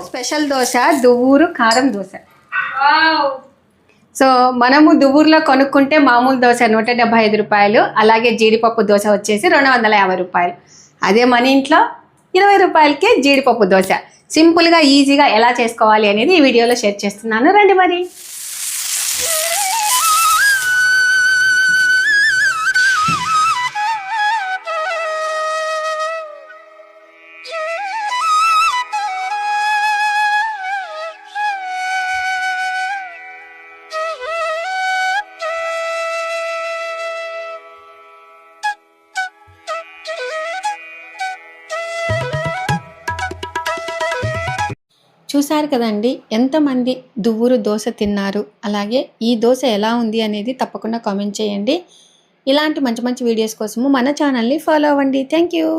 Special dosa Duvvuru కారం dosa. So మనము దువ్వూరులో కొనుక్కుంటే మామూలు దోశ 175 రూపాయలు, అలాగే జీడిపప్పు దోశ వచ్చేసి 250 రూపాయలు. అదే మన ఇంట్లో 20 రూపాయలకే జీడిపప్పు దోశ సింపుల్గా ఈజీగా ఎలా చేసుకోవాలి అనేది ఈ వీడియోలో షేర్ చేస్తున్నాను. రండి మరి. చూసారు కదండి ఎంతమంది దువ్వూరు దోశ తిన్నారు, అలాగే ఈ దోశ ఎలా ఉంది అనేది తప్పకుండా కామెంట్ చేయండి. ఇలాంటి మంచి మంచి వీడియోస్ కోసము మన ఛానల్ని ఫాలో అవ్వండి. Thank you.